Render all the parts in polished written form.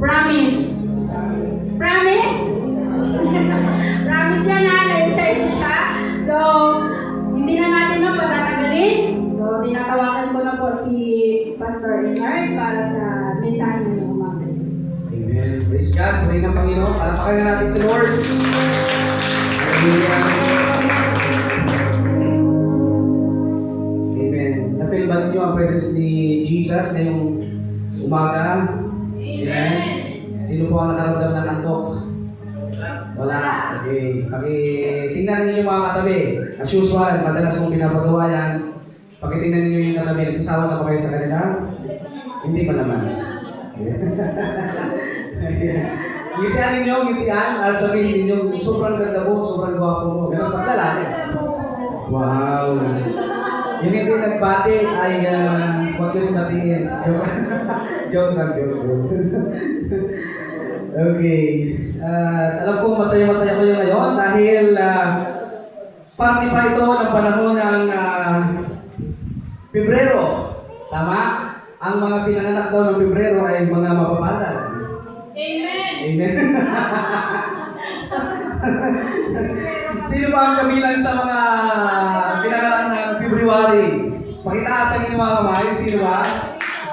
Promise. Promise? Promise yan ha, excited ka. So, hindi na natin patatagalin. So, tinatawagan ko na po si Pastor Enard para sa mensahe ng umaga. Amen. Praise God. Pray ng Panginoon. Palapakan na natin si Lord. Hallelujah. Amen. Na-feel ba ninyo ang presence ni Jesus ngayong umaga? Amen. Sino po ang nakaramdam ng antok? Wala. Okay. Tingnan ninyo mga katabi. As usual, madalas kong pinapagawa yan. Pakitingnan ninyo yung katabi. Nagsasawa na ba kayo sa kanila? Hindi pa naman. Ngitian ninyo, ngitian. At sabihin ninyo, sobrang ganda mo, sobrang gwapo mo. Ganun pag lalaki. Wow. Yung hindi nagbati ay huwag yung batiin. Joke lang. Okay. Alam ko masaya-masaya ko yung ngayon dahil parte pa ito ng panahon ng Pebrero. Tama? Ang mga pinanganak daw ng Pebrero ay mga mapapalad. Amen! Amen. Sino ba ang kabilang sa mga pinanganak ng February? Pakitaasan niyo mga kamay. Sino ba?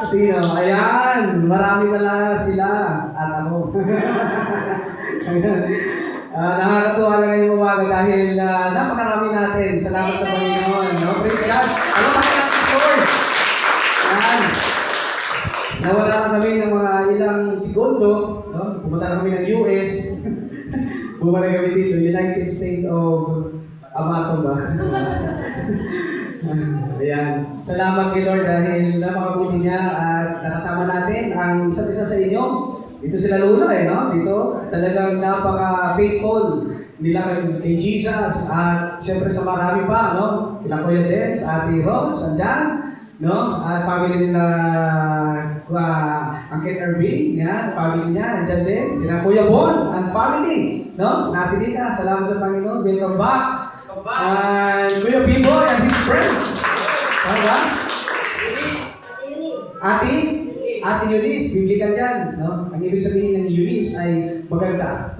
Sino? Ayan! Marami pala sila. At ako. Ayan. Nakakatuwa lang ngayong umaga dahil napakarami natin. Salamat sa Panginoon. No? Praise God. Ano ba natin, Lord? Ayan. Nawala kami ng mga ilang segundo. No? Pumunta na kami ng US. Bumalik kami dito, United States of Amato ba? Ayan. Salamat kay Lord dahil napakabuti niya at nakasama natin ang isa't isa sa inyo. Dito sila Lula no? Dito talagang napaka-faithful nila kay Jesus at siyempre sa marami pa, no? Kila Kuya Dens, Ate Rose, andyan, no? At family nila Uncle Irving, yan, family niya, andyan din. Sila Kuya Bon and family, no? Natin dito, salamat sa Panginoon. Welcome back. And Kuya Bibo and his friend. Ano ba? Ate Eunice, biblical yan. No? Ang ibig sabihin ng Eunice ay maganda.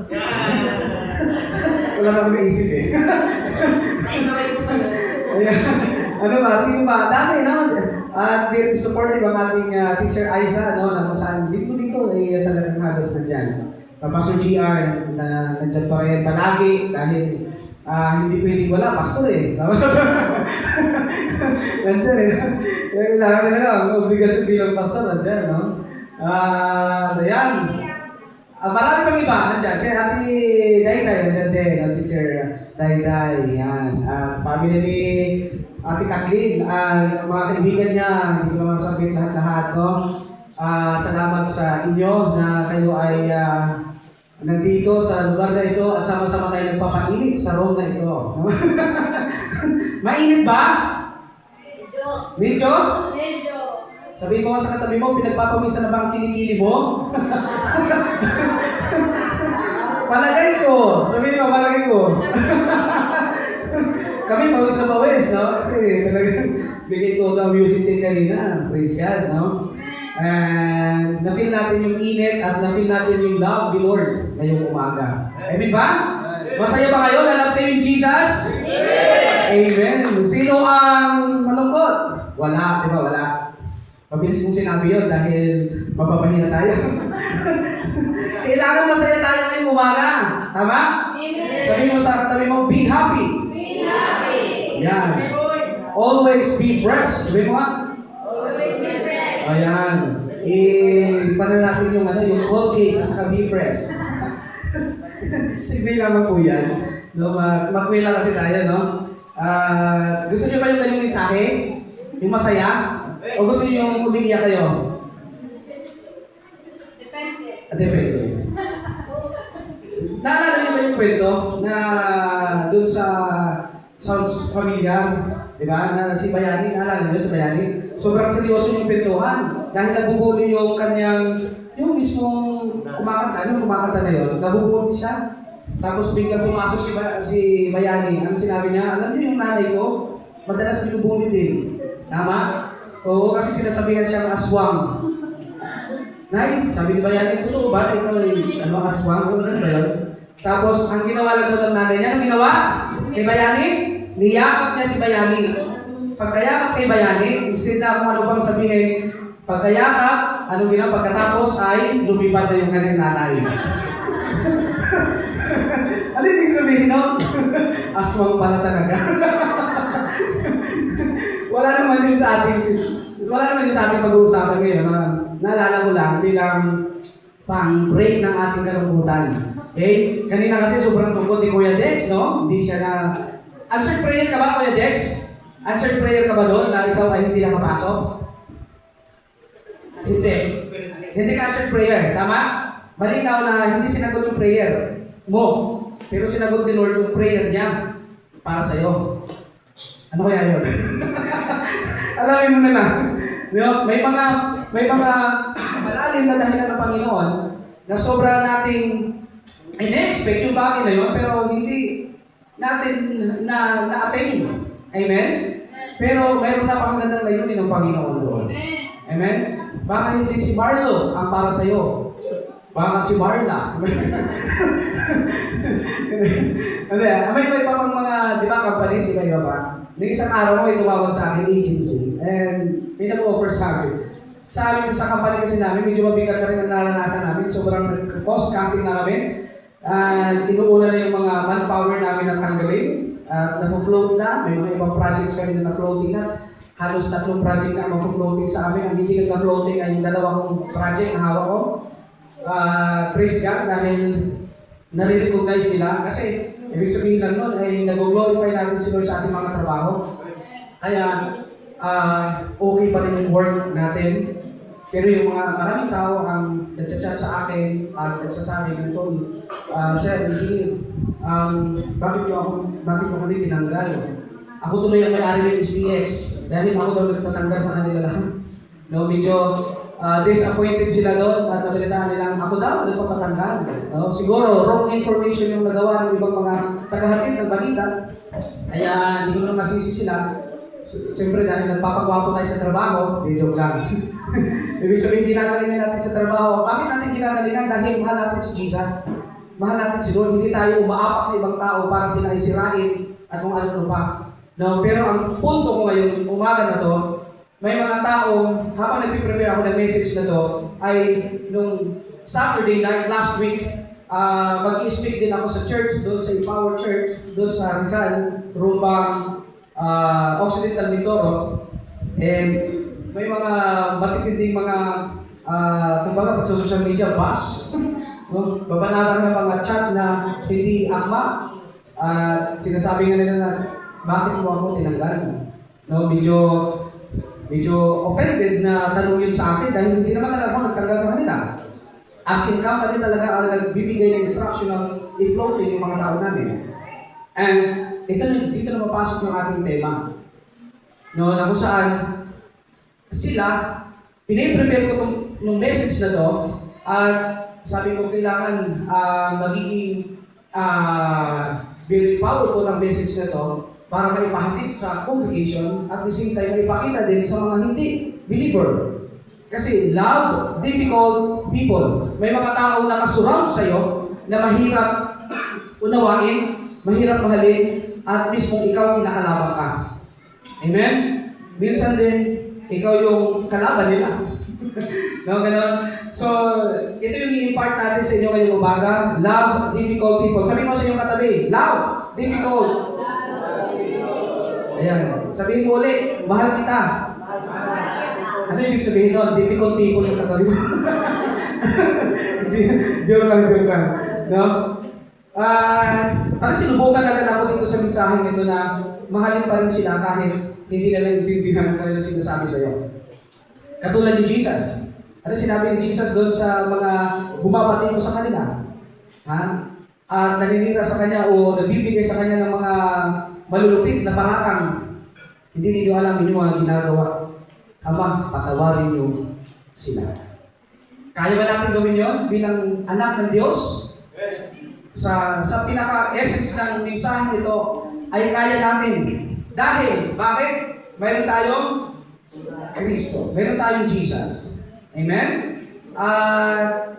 Wala na akong naisip eh. Ano ba? Sino ba? Dami, no? At very supportive ang ating teacher Aiza, no? Na kung saan dito ay talagang halos nandyan. Pastor GR na nandyan pa rin palagi dahil hindi pwedeng wala, pastor eh. Nandyan eh. Kailangan na lang, ang obligasyon bilang pastor, nandyan, no? Ayan. Marami pang iba, nandyan. Si Ate Dayday, nandyan din, ang teacher Dayday, yan. Family ni Ate Kathleen, mga kaibigan niya, hindi ko naman sabihin lahat-lahat, no? Salamat sa inyo na kayo ay nandito sa lugar na ito at sama-sama tayo nagpapainit sa room na ito. Mainit ba? Medyo? Sabihin mo nga sa katabi mo, pinagpapamisan na ba ang kilikili mo? Palagay ko. Sabihin mo, palagay ko. Kami pawis na pawis, no? Kasi talagang bigay ko ng music din kanina. Praise God, no? And na-feel natin yung init at na-feel natin yung love ni Lord ngayong umaga. Amen ba? Masaya ba kayo? Na-love kayo yung Jesus? Amen. Sino ang malungkot? Wala, di ba? Wala. Mabilis kong sinabi yun dahil mapapahina tayo. Kailangan masaya tayo ngayong umaga. Tama? Sabihin mo sa katabi mo, be happy. Be happy. Yan. Always be fresh. Sabihin mo nga. Ayan. Paano natin yung Colgate at saka Be Fresh. Sige lamang po yan. No, makwila kasi tayo, no? Gusto niyo ba yung kanyang mensahe? Yung masaya? O gusto niyo yung umiiyak kayo? Depende. Naalala niyo ba yung kwento na doon sa Sounds Familiar? Diba? Na si Bayani, naalala niyo si Bayani? Sobrang seryoso yung kwentuhan dahil nabubuli yung kanyang, yung mismong kumakanta na yun, nabubuli siya. Tapos biglang pumasok si Bayani. Ano sinabi niya? Alam niyo yung nanay ko, madalas binubuli din. Tama? Oo, kasi sinasabihan siyang aswang. Nay, sabi ni Bayani, totoo ba? Ikaw ay aswang? Ano ba yun? Tapos, ang ginawa lang daw ng nanay niya, anong ginawa? Kay Bayani? Niyakap niya si Bayani. Pagkayakap kay Bayani, instead na kung ano bang sabihin, pagkayakap, anong ginawa? Pagkatapos ay lumipad na yung kanyang nanay. Ano yung sabihin no? Aswang pala talaga. Wala naman yun sa ating pag-uusapan ngayon. Naalala ko lang bilang pang-break ng ating kalungkutan. Okay? Kanina kasi sobrang tungkol ni Kuya Dex, no? Hindi siya na... Answered prayer ka ba, Kuya Dex? Answered prayer ka ba doon na ikaw ay hindi nakapasok? Hindi. Hindi ka answered prayer. Tama? Malinaw na hindi sinagot yung prayer mo. Pero sinagot ni Lord yung prayer niya para sa'yo. Ano kaya yun? Alamin mo na lang. No? May mga malalim na dahilan ng Panginoon na sobra nating in-expect yung bagay na yun, pero hindi natin na-attain. Amen? Pero mayroon napakagandang layunin ng Panginoon doon. Amen? Baka hindi si Marlo ang para sa'yo. Baka si Marla. May pa pang mga, di ba, companies, iba ba? Nung isang araw may tumawag sa akin agency and may nag-offer sa akin. Sa amin, sa company kasi namin, medyo mabigat na rin ang naranasan namin. Sobrang cost counting na kami. Inuuna na yung mga manpower namin na tanggalin. Na-float na. May mga ibang projects kami na na-floating na. Halos 3 project na mag-floating sa amin. Ang hindi nag-floating ay yung 2 project na hawak ko. Praise God dahil nare-recognize nila. Kasi ibig sabihin lang nun ay nag-glorify natin si Lord sa ating mga trabaho. Kaya okay pa rin yung work natin. Pero yung mga maraming tao ang nagchat-chat sa akin at nagsasabi ganito, Sir, engineer, bakit mo kami tinanggal? Ako tuloy ang may-ari ng SPX dahil ako daw nagtatanggal sa kanila lang. No, medyo disappointed sila doon at nabalitaan nilang ako daw nagpapatanggal. No? Siguro wrong information yung nagawa ng ibang mga tagahatid ng balita. Kaya hindi ko naman masisi sila. Siyempre dahil nagpapagwapo tayo sa trabaho, joke lang. Ibig sabihin, ginagalingan natin sa trabaho. Bakit natin ginagalingan? Dahil mahal natin si Jesus. Mahal natin si Lord. Hindi tayo umaapak ng ibang tao para sila ay sirain at kung ano pa. No, pero ang punto ko ngayon, umaga na to, may mga taong, habang nagpiprepare ako ng message na to, ay nung Saturday night, last week, mag-i-speak din ako sa church, doon sa Empower Church, doon sa Rizal, Rumbang, Occidental Mindoro. And may mga matitinding mga, kumbaga pag sa social media, bus, no? Babanatan na mga chat na hindi akma. Sinasabi nga nila na, bakit mo ako tinanggal? No, medyo offended na tanong yun sa akin dahil hindi naman talaga ako nagtanggal sa kanila. Asking company talaga ang nagbibigay ng instruction ng i-floating yung mga tao namin. And dito na mapasok yung ating tema. No, na kung saan sila, piniprepare ko nung message na to at sabi ko kailangan magiging very powerful ang message na to para maipahatid sa congregation at the same time maipakita din sa mga hindi believer. Kasi love difficult people. May mga tao na kasurround sa'yo na mahirap unawain, mahirap mahalin, at mismo ikaw kinakalaban ka. Amen? Minsan din, ikaw yung kalaban nila. No, ganun. So, ito yung i-impart natin sa inyo ngayong umaga. Love difficult people. Sabihin mo sa inyong katabi, love difficult. Ayan. Sabihin mo ulit, mahal kita. Ano yung ibig sabihin nun? Difficult people yung katabi mo. Joke lang. No? Parang sinubukan na lang ako dito sa mensaheng ito na mahalin pa rin sila kahit hindi na lang intindihan ang kanilang sinasabi sa'yo. Katulad ni Jesus. Ano sinabi ni Jesus doon sa mga bumabati mo sa kanila? At naninira sa kanya o nagbibigay sa kanya ng mga malulupit na paratang. Hindi ninyo alam yung mga ginagawa. Ama, patawarin niyo sila. Kaya ba natin gawin yon bilang anak ng Diyos? Sa pinaka-essence ng mensaheng ito ay kaya natin. Dahil, bakit? Mayroon tayong Kristo. Mayroon tayong Jesus. Amen? At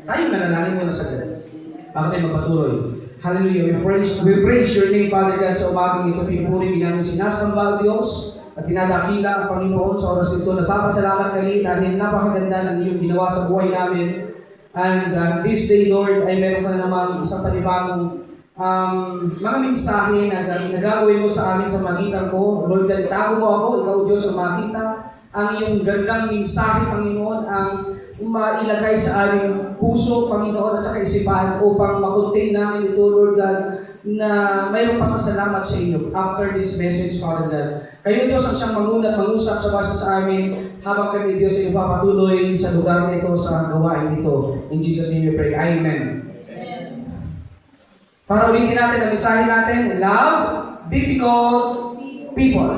tayo manalangin muna sa God. Bago tayo magpatuloy. Hallelujah. We praise your name, Father God, sa umagang ito. Pinupuri namin sinasamba, Diyos, at dinadakila ang Panginoon sa oras ito. Nagpapasalamat kami dahil napakaganda ng iyong ginawa sa buhay namin. And this day, Lord, ay meron ka na namang isang panibagong mga mensahe na nagagawin mo sa amin sa magitan ko. Lord God, itago mo ako, ikaw Diyos ang makita. Ang iyong gandang mensahe, Panginoon, ang mailagay sa aming puso, Panginoon, at sa kaisipan upang makontain namin ito, Lord God, na mayroong pasasalamat sa inyo after this message, Father God. Kayo, Diyos, ang siyang mangunat, mangusap sa basa sa amin habang kami, Diyos, ay ipapatuloy sa lugar na ito, sa gawain ito. In Jesus' name we pray. Amen. Para ulitin natin ang mensahe natin, love difficult people.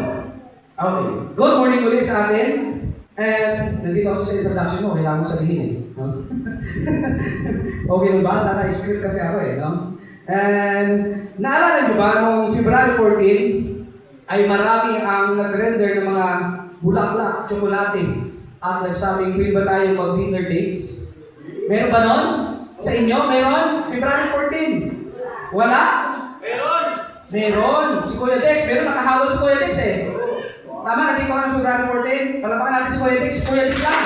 Okay. Good morning ulit sa atin. And nandito ako sa introduction mo, kailangan mo sabihin no? Okay lang ba? Naka-script kasi ako no? And naalala niyo ba, noong February 14, ay marami ang nag-render ng mga bulaklak, tsokolate, at nagsabing, pwede ba tayo mag-dinner dates? Meron ba nun? Sa inyo? Meron? February 14? Wala? Meron! Meron! Si Kuya Dex, meron nakahawal si Kuya Dex eh. Tama, nandito ka ng February 14. Palapakan natin si Kuya Dex. Si Kuya Dex lang.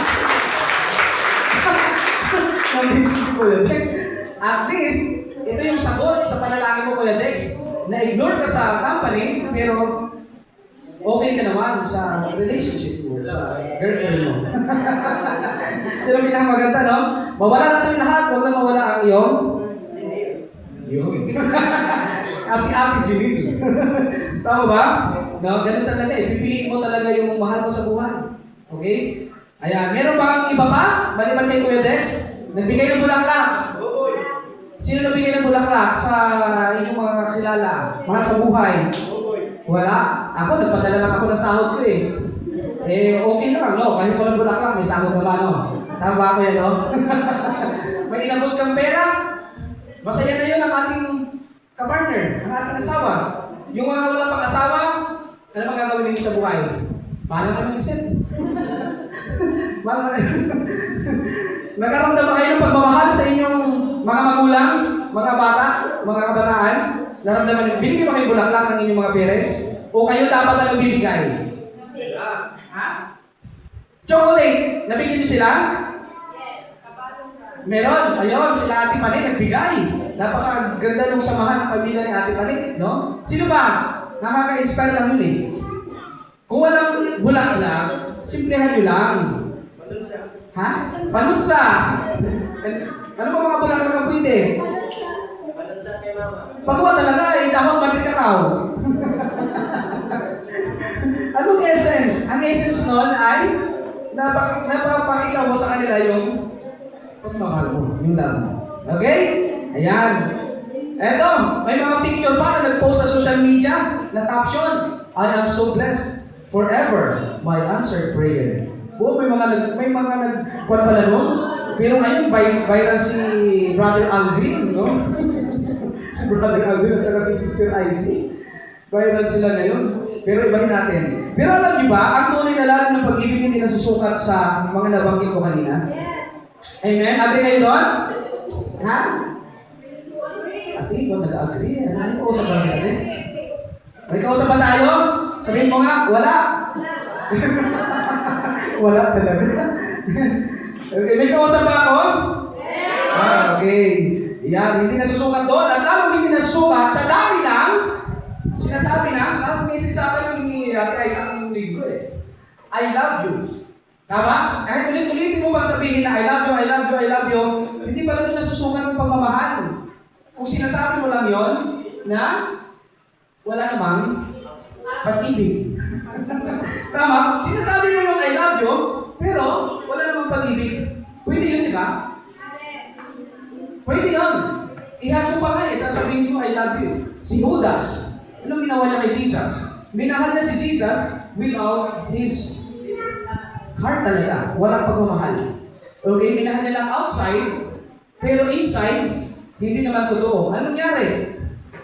Nandito si Kuya Dex. At least, ito yung sagot sa panalangin mo, Kuya Dex. Na-ignore ka sa company, pero okay ka naman sa relationship mo, sa girlfriend mo. Yun ang pinakamaganda, no? Mawala na sa lahat, huwag lang mawala ang iyong yun. Si Ate Jenny. Tama ba? No, ganun talaga eh. Pipiliin mo talaga yung mahal mo sa buhay. Okay? Ayan. Meron bang iba pa? Maliban kay Kuya Dex? Nagbigay ng bulaklak. Sino nagbigay ng bulaklak sa inyong mga kakilala? Mahal sa buhay? Wala. Ako, nagpadala lang ako ng sahod ko eh. Okay lang, no? Kahit walang bulaklak, may sahod naman, no? Tama ba ako yan, no? May inabot kang pera? Masaya na yun ang ating kapartner, ang ating asawa. Yung mga wala pang asawa, ano bang gagawin ninyo sa buhay? Bahala ka mag-isip. Nagkaroon ba kayo ng pagmamahal sa inyong mga magulang, mga bata, mga kabataan? Naramdaman niyo, binigyan ba kayo bulaklak ng inyong mga parents? O kayo dapat na magbibigay? Ha? Chocolate, nabigyan niyo sila? Meron. Ayun, sila Ate Panay nagbigay. Napakaganda ng samahan ng pamilya ni Ate Panay, no? Sino ba? Nakaka-inspire lang yun eh. Kung walang bulaklak, simplehan nyo lang. Ha? Panunsa. Ano ba mga bulaklak ang pwede? Pagwa talaga eh, dahon bandit kakao. Anong essence? Ang essence nun ay napapakita mo sa kanila yung pagmamahal mo, yung love mo. Okay? Ayan. Eto, may mga picture pa na nag-post sa social media na caption, I am so blessed forever, my answered prayer. Oo, may mga nagkuhan pala nun. Pero ngayon, viral si Brother Alvin, no? Si Brother Alvin at saka si Sister Icy. Viral sila ngayon. Pero ibahin natin. Pero alam niyo ba, ang tunay na lalim ng pag-ibig hindi nasusukat sa mga nabanggit ko kanina? Amen? Agree kayo doon? Ha? Ate, kung nag-agree, ano kausap ba natin? May kausap ba tayo? Sabihin mo nga, wala. Wala talaga. Okay, may kausap ba ako? Okay. Yan, hindi nasusukat doon. At lalong hindi nasusukat sa dami ng sinasabi na, parang message sa akin ni Ate Ay sa aking linggo eh. I love you. Tama? Kahit ulit-ulitin mo bang sabihin na I love you, I love you, I love you, hindi pala doon nasusukat ng pagmamahal. Kung sinasabi mo lang yon na wala namang pag-ibig. Tama? Sinasabi mo lang I love you, pero wala namang pag-ibig. Pwede yun, di ba? Pwede yun. Ihag mo pa nga eh, tapos sabihin mo I love you. Si Judas, anong ginawa niya kay Jesus? Minahal niya si Jesus without his heart talaga. Walang pagmamahal. Okay, minahal niya lang outside, pero inside, hindi naman totoo. Anong nangyari?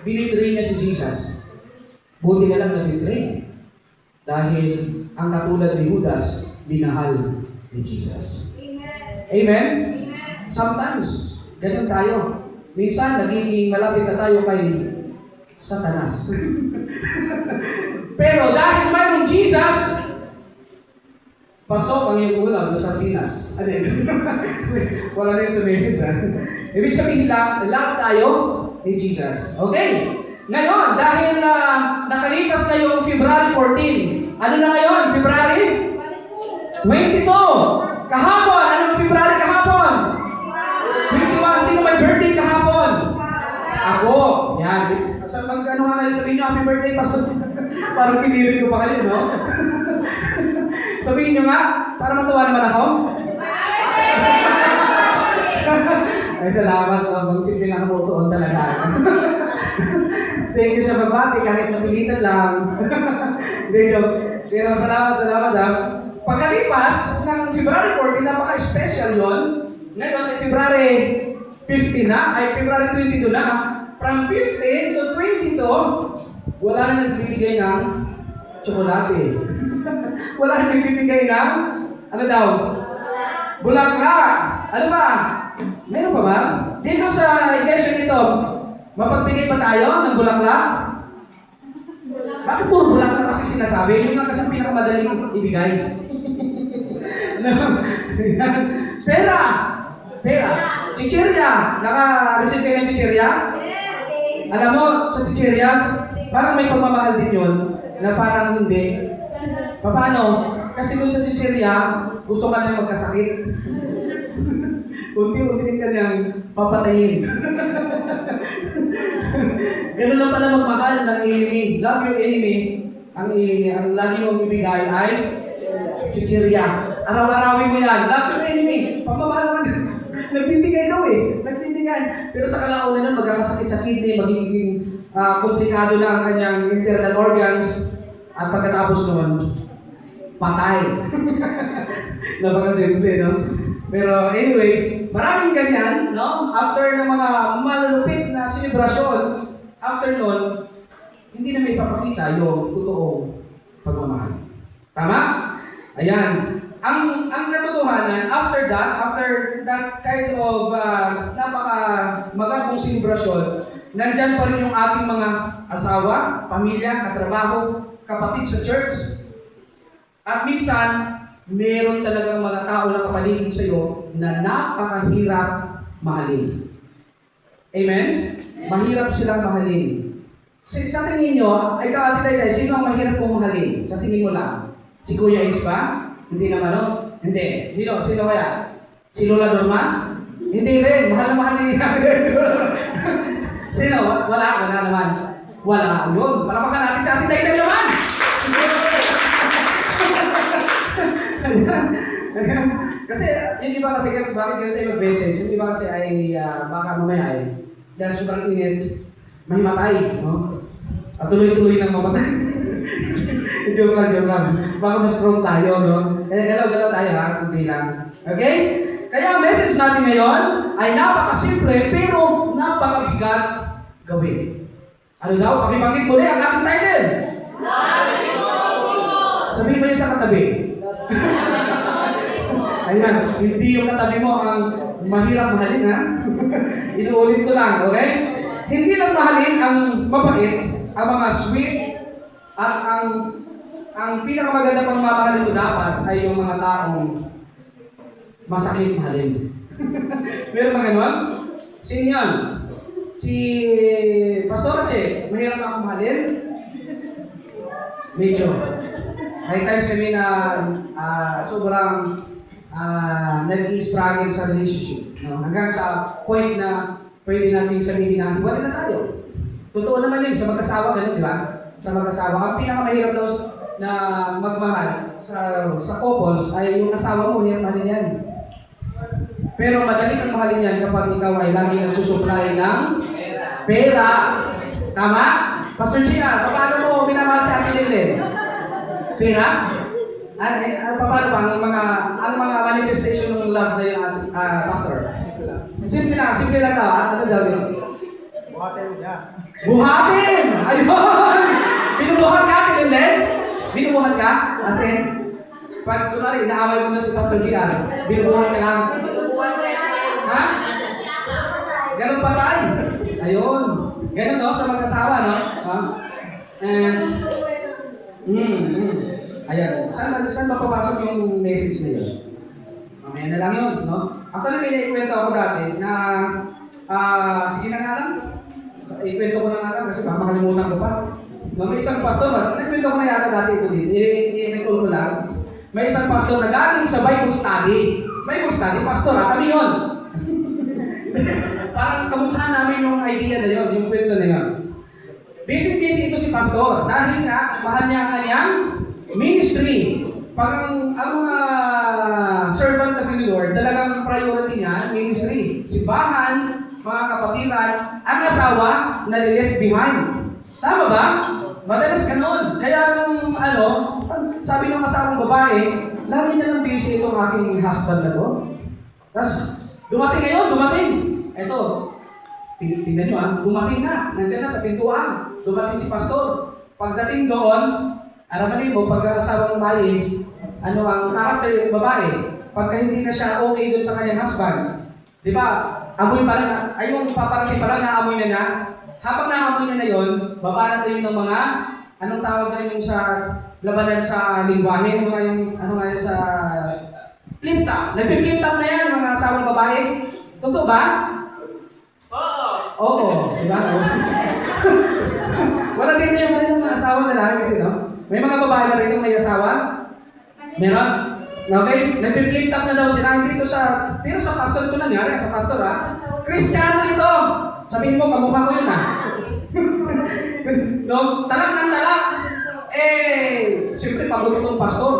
Binitray niya si Jesus. Buti na lang na-betray. Dahil ang katulad ni Judas, binahal ni Jesus. Amen? Sometimes, ganun tayo. Minsan, nagiging malapit na tayo kay Satanas. Pero dahil mayroong Jesus, pasok ang iyong ulam sa Pinas. Ano yun? Wala din sa message, ha? Ibig sabihin, lahat tayo ni Jesus. Okay? Ngayon, dahil nakalipas na yung February 14, ano na ngayon? February 22. Kahapon, anong February kahapon? 21. Sino may birthday kahapon? Ako. Yan. Sa ano nga kayo sabihin nyo, happy birthday, Pastor. Parang pinilit ko pa kayo, no? Sabihin nyo nga, para matuwa naman ako. Ay, salamat. Ang simple lang ako tuon talaga. Thank you sa babati, kahit napilitan lang. Hindi, joke. Pero salamat ha. Pagkalipas ng February 14, napaka-special yun. Ngayon, ay February 15 na, ay February 22 na. From 15 to 22, wala na nagbibigay ng tsokolate. Wala na nagbibigay ng, ano daw? Bulaklak. Ano ba? Meron pa ba? Dito sa iglesia nito, mapagbigay pa tayo ng bulaklak? Bakit puro bulaklak kasi sinasabi? Yun lang kasi ang pinakamadaling ibigay. Pera! Pera! Chichirya! Naka-receive kayo ng chichirya? Alam mo, sa chichirya, parang may pagmamahal din yun, na parang hindi. Paano? Kasi kung sa chichirya, gusto ka lang magkasakit. Unti-unti ka niyang papatayin. Ganun lang pala magmahal ng enemy. Love your enemy. Ang lagi mong ibigay ay chichirya. Araw-arawin mo yan. Love your enemy. Pagmamahal naman. Nagbibigay daw eh. Nagbibigay. Pero sa kalaunan nun, magkakasakit sa kidney, magiging komplikado na ang kanyang internal organs. At pagkatapos nun, patay. Napaka-simple, no? Pero anyway, maraming ganyan, no? After ng mga malulupit na selebrasyon, after nun, hindi na may papakita yung totoong pagmamahal. Tama? Ayan. Ang katotohanan, after that kind of napaka-magandang selebrasyon, nandyan pa rin yung ating mga asawa, pamilya, katrabaho, kapatid sa church. At minsan, meron talagang mga tao na kapaligid sa iyo na napakahirap mahalin. Amen? Mahirap silang mahalin. Sa tingin nyo, ikaw ati tayo, sino ang mahirap kong mahalin? Sa tingin mo lang. Si Kuya Is ba? Hindi naman, no? Hindi. Sino kaya? Si Lola Norma? Hindi rin. Mahal na mahal niya. Sino? Wala naman. Wala. Yun. Palapakan natin sa ating tayo naman. Kasi, yung iba kasi, bakit ganito tayo mag-message? Yung iba kasi ay, baka mamaya ay, dahil sobrang init, may matay, no? At tuloy-tuloy nang mamatay. joke lang. Baka mas strong tayo, no? Kaya galaw-galaw tayo, ha? Kunti lang. Okay? Kaya ang message natin ngayon ay napakasimple, pero napakabigat gawin. Ano daw? Pakibangkit muli ang ating title. Sabihin mo niyo sa katabi. Ayan, hindi yung katabi mo ang mahirap mahalin, ha? Inuulit ko lang, okay? Hindi lang mahalin ang mabait, ang mga sweet, at ang pinakamaganda pang mamahalin mo dapat ay yung mga taong masakit mahalin. Meron ba ganun? Sino yan? Si Pastor Che, mahirap ako mahalin? Medyo. May times kami na sobrang nag-i-struggle sa relationship. No? Hanggang sa point na pwede natin sabihin na wala na tayo. Totoo naman yun, sa mag-asawa ganun, di ba? Sa mag-asawa, ang pinakamahirap daw na magmahal sa couples ay yung asawa mo, hirap mahalin yan. Pero madali kang mahalin yan kapag ikaw ay lagi nagsusupply ng pera. Tama? Pastor Gina, paano mo minamahal sa akin din? Pera? Paano ba ang mga manifestation ng love na yung pastor? Simple lang daw. Ano daw yun? Buhatin niya. Buhatin! Ayun! Binubuhat ka, Kililen? Binubuhat ka? As in, pag kunwari, inaaway mo na si Pastor Gia, binubuhat ka lang. Ganun pa say. Ayun. Ganun, no? Sa mag-asawa, no? Ha? And, ayan. Saan ba papasok yung message na yun? Mamaya na lang yun, no? Actually, may naikwento ako dati na, sige na nga lang. Ikwento ko na nga lang kasi baka makalimutan ko pa. No, may isang pastor, nagkwento ko na yata dati ito din. I-recall ko lang. May isang pastor na galing sa Bible study. Bible study, pastor, kami yun. Parang kamukha namin yung idea na yun, yung kwento na yun. Busy ito si pastor dahil nga mahal niya ang kanyang ministry. Pag ang mga servant kasi ni Lord, talagang priority niya, ministry. Simbahan, mga kapatiran, ang asawa na left behind. Tama ba? Madalas ganun. Kaya nung sabi ng asawang babae, lagi na lang busy itong aking husband na to. Tapos, dumating. Eto, tingnan nyo dumating na. Nandiyan na sa pintuan. Dumating si pastor. Pagdating doon, aramanin mo, pag asawang babae, ano ang character ng babae, pagka hindi na siya okay doon sa kanyang husband, di ba, amoy pa lang, ay yung paparating pa lang na amoy na, habang naamoy na yun, baba na tayo ng mga, anong tawag na yung sa labanan sa lingwahe, ano nga yun sa flip-top. Nagpi-flip-top na yan, mga asawang babae. Totoo ba? Oo. Diba? Wala din na yung kanilang mga asawa na lang kasi, no? May mga babae na rin may asawa? Meron? Okay? Nagpi-flip-top na daw sila. Hindi ito pero sa pastor ito nangyari. Sa pastor, Kristiyano ito! Sabihin mo, kamukha ko yun, no? Talak ng talak. Siyempre, pagod itong pastor.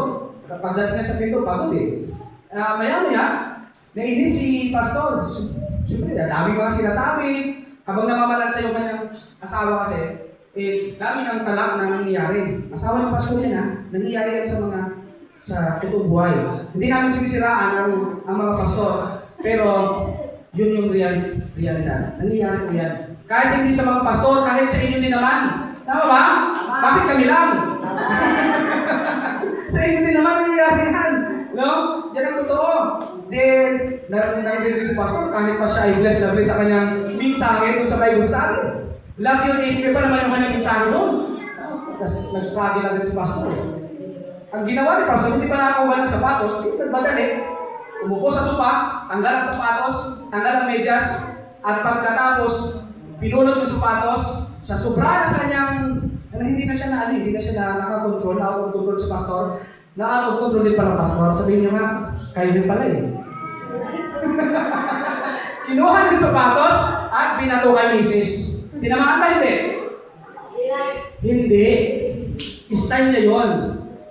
Kapag dating na sa pinto, pagod Maya-maya, nainis si pastor. Siyempre, dami mga sinasabi. Habang namamalansa yung kanyang asawa kasi, dami ng talak na nangyayari. Asawa ng pastor yan, nangyayari yan sa totoong buhay. Hindi namin sinisiraan ang mga pastor, pero yun yung realidad. Nangyayari po yan. Kahit hindi sa mga pastor, kahit sa inyo din naman. Tama ba? Bakit kami lang? Sa inyo din naman nangyayari yan. No? Yan ang totoo. Then, narinig si pastor, kahit pa siya ay bless na bless sa kanyang mensahe doon sa Bible study. Love you, pa naman yung kanyang mensahe doon. Tapos, nag-struggle agad si pastor. Ang ginawa ni pastor, hindi pa nakakawa ng sapatos, hindi nagmadali. Umupo sa sopa, tanggal ang sapatos, tanggal ang medyas, at pagkatapos, pinulot yung sapatos, sa sobra ng kanyang, hindi na siya nakakontrol, out of control si pastor, na out of control din pala pastor. Sabihin niya nga, kayo din pala Kinuha yung sapatos at binato kay misis. Tinamaan ba hindi? Hindi. Style niya yun.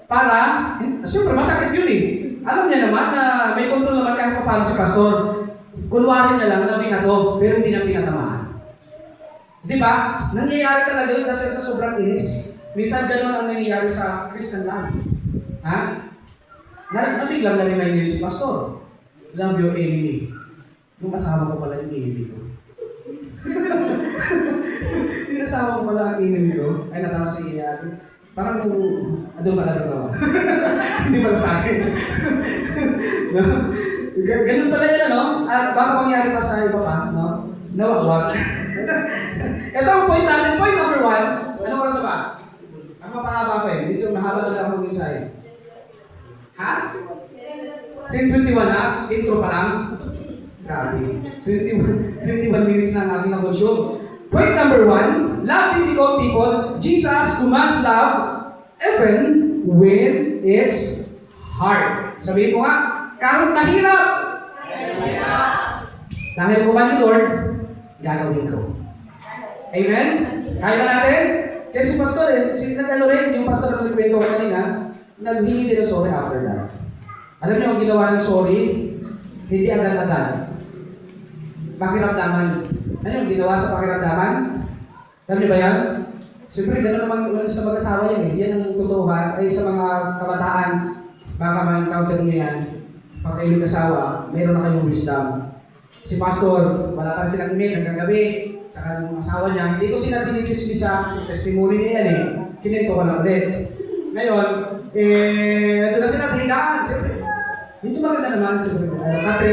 Para, siyempre masakit yun Alam niya naman na may control naman kahit pa paano si pastor. Kunwari na lang na binato, pero hindi na pinatamaan. Di ba? Nangyayari talaga yun kasi sa sobrang inis. Minsan ganun ang nangyayari sa Christian life. Nabiglang na-remind niyo si pastor. Love your enemy. Yung asawa ko pala yung enemy ko. Yung asawa ko pala ang enemy ko. Ay, natawa si Iyan. Parang doon pala natawa. Hindi pala sa akin. No? Ganun pala yan, At baka mangyari pa sa iba pa, Nawawag. Ito ang point natin. Point number 1. Ano oras ba? Ang mapahaba ko Dito mahaba talaga akong mensahe. 10:21 na? Intro pa lang? Grabe. 21 minutes na ang aking na-consume. Point number 1, love difficult people. Jesus commands love even when it's hard. Sabihin ko kahit mahirap. Dahil kuman ni Lord, gagawin ko. Amen? Kaya ba natin? Kaya si pastor yung pastor na nagkwento ko kanina, naghingi din ng sorry after that. Alam niyo ang ginawa ng sorry? Hindi agad-agad. Pakiramdaman. Ano yung ginawa sa pakiramdaman? Alam niyo ba yan? Siyempre, gano'n naman sa mag-asawa yan Yan ang totoohan. Ay sa mga kabataan, baka ma-encounter nyo yan. Pag kayo mag-asawa, mayroon na kayong wisdom. Si pastor, wala pa rin silang email hanggang gabi. Saka yung asawa niya, hindi ko sila sinichismisa. Testimony niya yan Kininto ko na ulit. Ngayon, nandun na sila sa higaan. Siyempre, hindi maganda naman. Siyempre, kasi,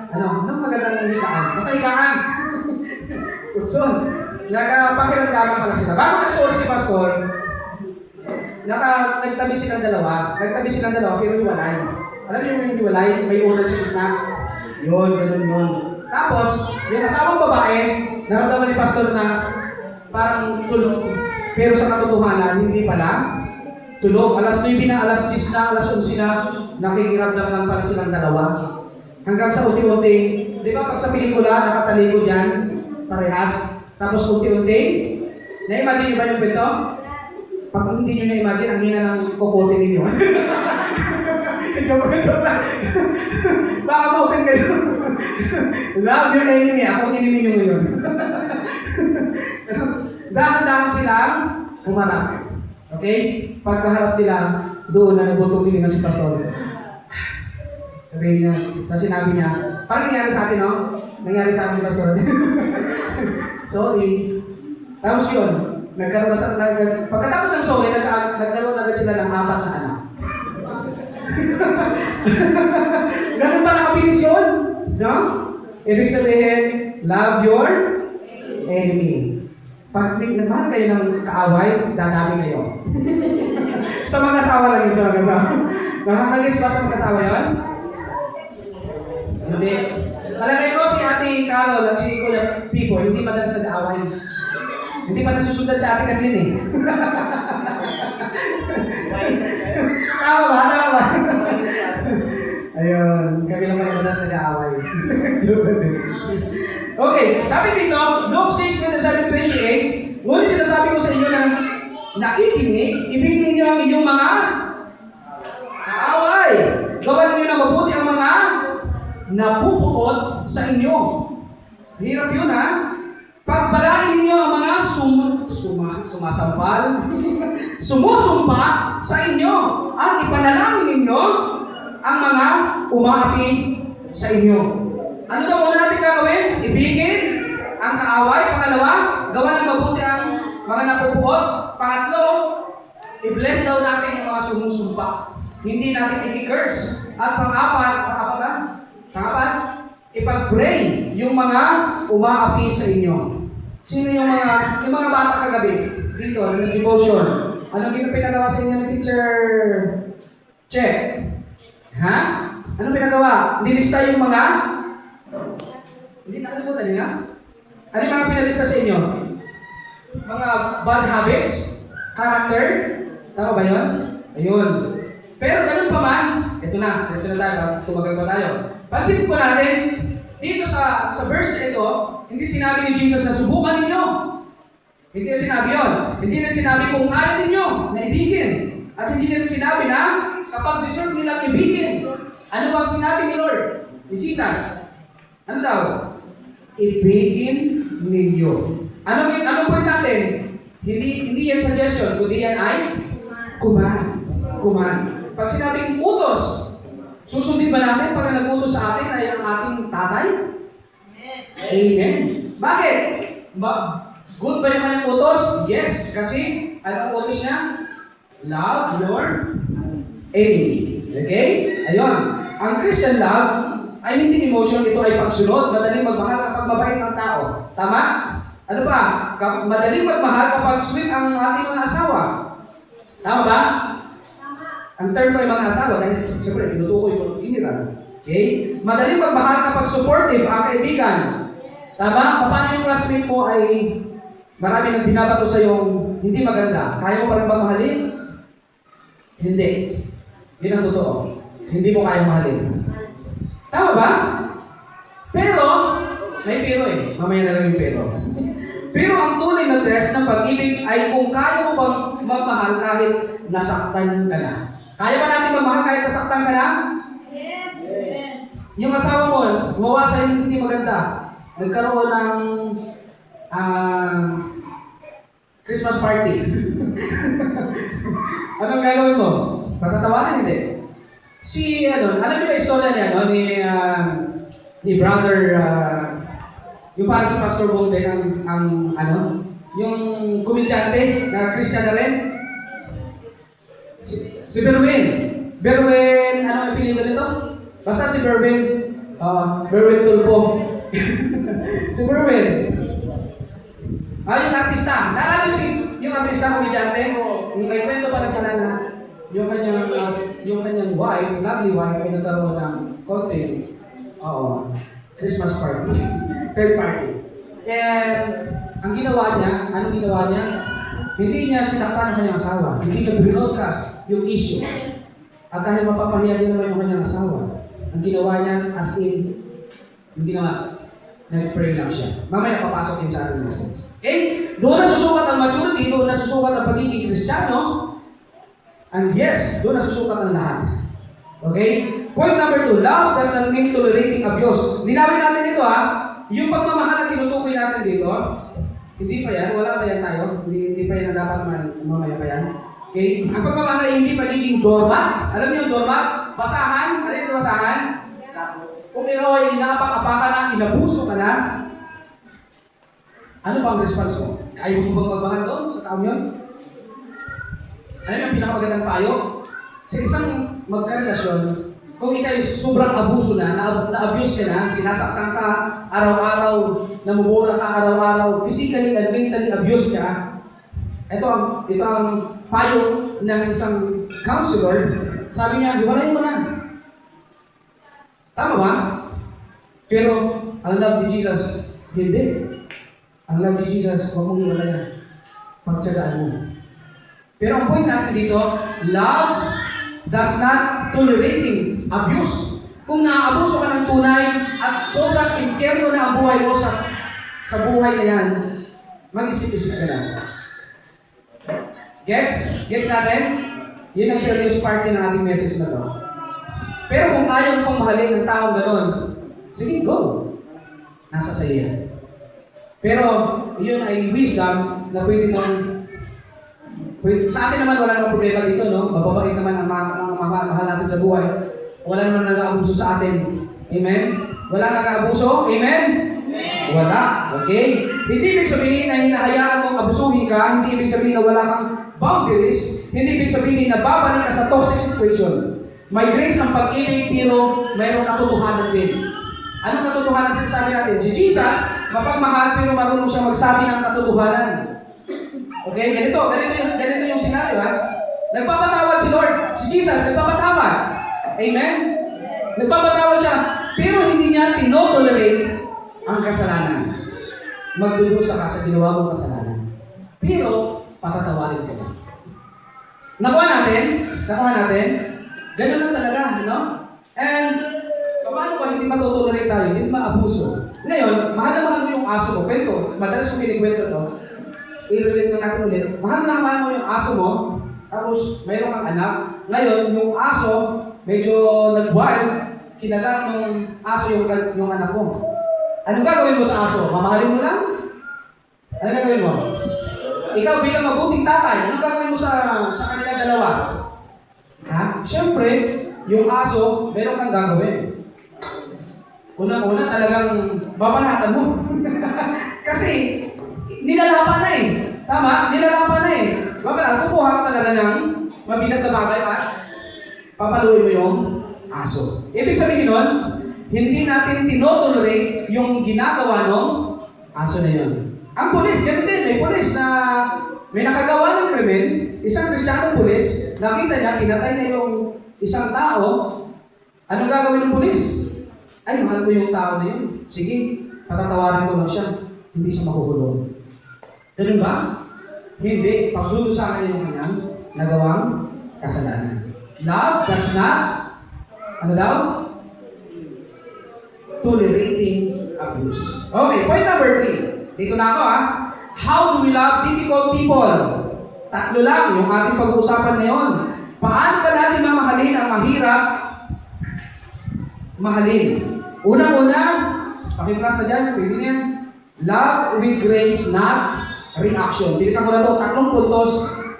anong magandang higaan? Basta higaan. So, nagpakiramdaman pala sila. Bago nag-sorry si Pastor, nagtabi silang dalawa. Nagtabi silang dalawa, pero hiwalay. Alam niyo yung hiwalay? May unan sa gitna. Yun, ganun yun. Tapos, yung asawang babae, naramdaman ni Pastor na parang tulog. Pero sa katotohanan, hindi pala tulog. Alas 9 na, alas 10 na, alas 11 na, nakikiramdam lang pala silang dalawa. Hanggang sa unti-unti, di ba pag sa pelikula, nakatalikod yan, parehas. Tapos unti-unti, na-imagine niyo ba yung kwento? Pag hindi niyo na-imagine, ang hina ng kokote ninyo. Joke lang. Baka ma-open kayo. Love your enemy. Ako ang enemy nyo ngayon. Dahan-dahan silang humarap. Okay? Pagkaharap nila, doon na nabutong din na si Pastor. Sabihin niya, na sinabi niya, parang nangyari sa atin, no? Nangyari sa amin, Pastor. Sorry. Tapos yun, pagkatapos ng sorry, nagkaroon agad sila ng 4 na anak. Ganun pala kabilis yun, no? Ibig sabihin, love your enemy. Pag nagmahal kayo ng kaaway, dadami kayo. Sa mag-asawa lang yun, sa mag-asawa. Nakakalis ba sa mag-asawa yun? Hindi. Malagay ko si Ate Carol at si Kuya Pipo, hindi madalas sa kaaway. Hindi pa nasusundan sa Ate Kathleen eh. Tama ba? Tama ba? Ayun, kami lang madalas sa kaaway. Okay, sabi dito, Luke 6:27-28, ngunit sinasabi ko sa inyo na nakikinig, ibigin niyo ang inyong mga kaaway. Gawan niyo na mabuti ang mga napupuot sa inyo. Hirap yun ha. Pagbalangin ninyo ang mga sumasampal, sumusumpa sa inyo. At ipanalangin ninyo ang mga umaapi sa inyo. Ano daw muna natin gagawin? Ibigin ang kaaway. Pangalawa, gawa ng mabuti ang mga napupuot. Pangatlo, i-bless daw natin yung mga sumusumpa. Hindi natin i-curse. At pang-apat, ipag-pray yung mga umaapi sa inyo. Sino yung mga bata kagabi? Dito, ng devotion. Anong pinagawa sa inyo ng teacher? Check. Ha? Anong pinagawa? Nilista yung mga? Hindi nakalimutan niya? Ano yung mga pinalista sa inyo? Mga bad habits? Character? Tama ba yun? Ayun. Pero ganun pa man, ito na tayo, tumagal pa tayo. Pansin po natin, dito sa verse na ito, hindi sinabi ni Jesus na subukan ninyo. Hindi na sinabi yun. Hindi na sinabi kung ayaw ninyo na ibigin. At hindi na sinabi na kapag deserve nilang ibigin. Ano bang sinabi ni Lord? Ni Jesus? Ano daw? Ibigin ninyo. Anong point natin? Hindi yan suggestion, kundi yan ay command. Pag sinabing utos, susundin ba natin pag nag-utos sa atin ay ang ating tatay? Amen. Bakit? Good ba yung kanyang utos? Yes. Kasi, ano ang utos niya? Love your enemy. Okay? Ayun. Ang Christian love ay hindi emotion, ito ay pagsunod. Madaling magmahal kapag mabait ang tao. Tama? Ano ba? Madaling magmahal kapag sweet ang ating mga asawa. Tama ba? Ang term ko ay mga asawa, dahil siyempre, tinutukoy ko general. Okay? Madaling magmahal kapag supportive ang kaibigan. Tama? Paano yung classmate mo ay marami nang binabato sa yung hindi maganda? Kaya mo pa rin ba mahalin? Hindi. Yun ang totoo. Hindi mo kaya mahalin. Tama ba? Pero, may pero eh. Mamaya na lang yung pero. Pero ang tunay na test ng pag-ibig ay kung kaya mo bang magmahal kahit nasaktan ka na. Kaya ba natin magmahal kahit nasaktan ka na? Yes. Yung asawa mo, gumawa sa iyo hindi maganda. Nagkaroon ng Christmas party. Anong gagawin mo? Patatawanan hindi. Alam niyo ba istorya niya, ni brother, yung parang si Pastor Bolden, yung komedyante na Christian na rin? Si Berwin. Berwin, ano ang apelido nito? Basta si Berwin Tulpo. Si Berwin. Yung artista. Naalala niyo yung artista, komedyante? May kwento pala sila na yung kanyang wife, lovely wife, ay nagkaroon ng konti. Christmas party. Third party. And ang ginawa niya, anong ginawa niya? Hindi niya sinaktan ang kanyang asawa. Hindi niya broadcast yung issue. At dahil mapapahiya din naman yung kanyang asawa, ang ginawa niya as in, hindi naman, nag-pray lang siya. Mamaya papasok din sa ating message. Okay? Doon nasusukat ang maturity, doon nasusukat ang pagiging Kristiyano, and yes, doon nasusukat ang lahat. Okay? Point number 2, love does not mean tolerating abuse. Linawin natin ito yung pagmamahal na tinutukoy natin dito, hindi pa yan, wala pa yan tayo, hindi pa yan na dapat mamaya pa yan. Okay? Ang pagmamahal ay hindi pagiging doormat. Alam niyo yung doormat? Basahan? Ano yung basahan? Kung ikaw ay inaapak-apakan na, inabuso ka na, ano ba ang response mo? Kaya mo bang magmahal doon sa taong yun? Ano yung pinakamagandang payo? Sa isang magkarelasyon, kung ikaw sobrang abuso na-abuse ka na, sinasaktan ka, araw-araw, namumura ka araw-araw, physically and mentally abuse ka, ito ang payo ng isang counselor. Sabi niya, hiwalayin mo na. Tama ba? Pero, ang love ni Jesus, hindi. Ang love ni Jesus, huwag mong hiwalayan. Pagtsagaan mo. Pero ang point natin dito, love does not tolerating abuse. Kung naaabuso ka ng tunay at sobrang impyerno na ang buhay mo sa buhay na yan, mag-isip-isip ka na. Gets? Gets natin? Yun ang serious part ng ating message na to. Pero kung ayaw mo pang mahalin ng taong gano'n, sige, go. Nasa sa iyo. Pero yun ay wisdom na pwede mong sa atin naman wala namang problema dito, no? Mababait naman ang mahal natin sa buhay. Wala naman nag-aabuso sa atin. Amen? Wala nag-aabuso? Amen? Amen? Wala. Okay? Hindi ibig sabihin na hinahayaan mong abusuhin ka. Hindi ibig sabihin na wala kang boundaries. Hindi ibig sabihin na babalik ka sa toxic situation. May grace ng pag-ibig, pero mayroong katotohanan din. Anong katotohanan sinasabi natin? Si Jesus, mapagmahal pero marunong siya magsabi ng katotohanan. Okay, ganito yung senaryo Nagpapatawad si Lord, si Jesus, nagpapatawad. Amen? Nagpapatawad siya, pero hindi niya tinotolerate ang kasalanan. Magdudusa ka sa ginawa mong kasalanan. Pero, patatawarin ka. Nakuha natin? Ganun lang talaga, no? And, paano ba hindi matutolerate tayo? Hindi maabuso. Ngayon, mahal na mahal mo yung aso mo. Kwento, madalas kong kinikwento to. I-relate na natin ulit. Mahal na mahal mo yung aso mo, tapos mayroon kang anak. Ngayon, yung aso, medyo nag-wild, kinagat ng aso yung anak mo. Anong gagawin mo sa aso? Mamahalin mo lang? Anong gagawin mo? Ikaw bilang mabuting tatay, anong gagawin mo sa kanila dalawa? Siyempre, yung aso, meron kang gagawin. Unang-una, talagang babanatan mo. Kasi, nilalapan na Tama? Nilalapan na Babanatan, kukuha ka talaga ng mabigat na bagay papaluin mo yung aso. Ibig sabihin nun, hindi natin tinotolerate yung ginagawa ng aso na yun. Ang pulis, yan din. May pulis na may nakagawa ng krimen, isang Kristiyanong pulis, nakita niya, pinatay na yung isang tao, anong gagawin ng pulis? Ay, mahal ko yung tao na yun. Sige, patatawarin ko lang siya. Hindi siya makukulong. Ganun ba? Hindi. Pagdudusahan yung kanyang nagawang kasalanan. Love does not, tolerating abuse. Okay, point number 3. Dito na ako How do we love difficult people? Tatlo lang yung ating pag-uusapan ngayon. Paano ka natin mamahalin ang mahirap? Mahalin. Unang-una, pakifrasa dyan, pwede niyan. Love with grace, not reaction. Bilisan ko na ito, 3 puntos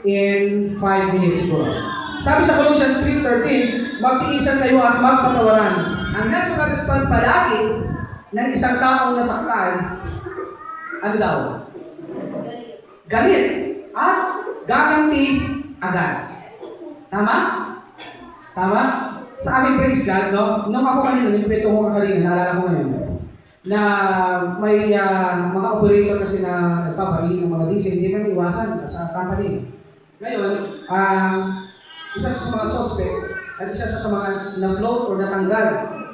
in 5 minutes po. Sabi sa Colossians 3:13, magtiisan kayo at magpatawaran. Ang natural response palagi ng isang taong nasaktan, ano daw? Galit at gaganti agad. Tama? Tama? Sa aming praise God, no? Nung ako kanina, yung kwento ko kanina, naalala ko ngayon. na may mga operator kasi na nagpapain ng mga diesel, hindi naman iwasan sa company. Ngayon, isa sa mga suspect at isa sa mga na-float or natanggal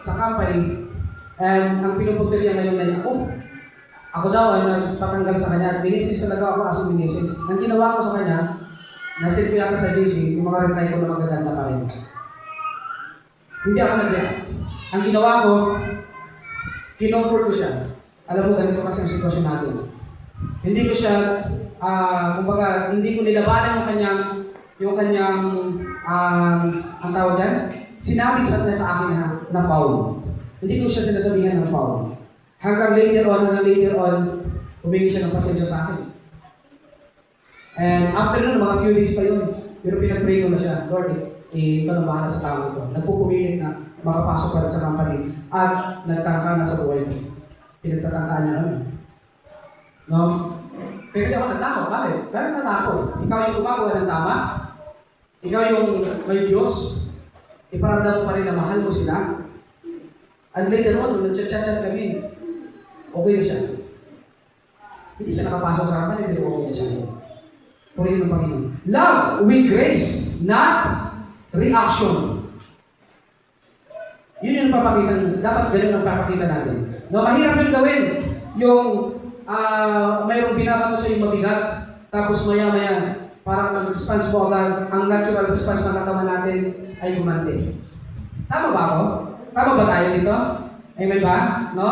sa company, and ang pinupunteriya ngayon ay ako. Ako daw ay nagpatanggal sa kanya at binisis talaga ako as in binisis. Ang ginawa ko sa kanya, nasit ko yata sa GC, yung mga reply ko na magaganda pa rin. Hindi ako nag-react. Ang ginawa ko, kinomfort ko siya. Alam mo, ganito kasi ang sitwasyon natin. Hindi ko siya, kumbaga, hindi ko nilabanan yung kanyang, ang tawag dyan, sinabi sa akin na foul. Hindi ko siya sinasabihan ng foul. Hanggang later on, humingi siya ng pasensya sa akin. And after nun, mga few days pa yun, pero pinag-pray ko na siya, Lord, ikaw na bahala sa tao ito. Nagpupumilit na makapasok pa rin sa company at nagtangka na sa buhay mo. Pinagtatangkaan niya kami. No? Pero hindi ako natakot. Bakit? Bakit natakot? Ikaw yung gumagawa ng tama. Ikaw yung may Diyos. Iparamdam mo pa rin na mahal mo sila. And later on, nung nag-chat-chat kami, okay na siya. Hindi siya nakapasok sa company, pero okay na siya. Purihin ng Panginoon. Love with grace, not reaction. Yun yung papakita, dapat ganun ang papakita natin. No, mahirap yung gawin. Yung mayroong binabato sa yung mabigat, tapos maya-maya, parang ang response mo agad, ang natural response ng katawan natin ay gumante. Tama ba ako? Tama ba tayo dito? Amen ba? No?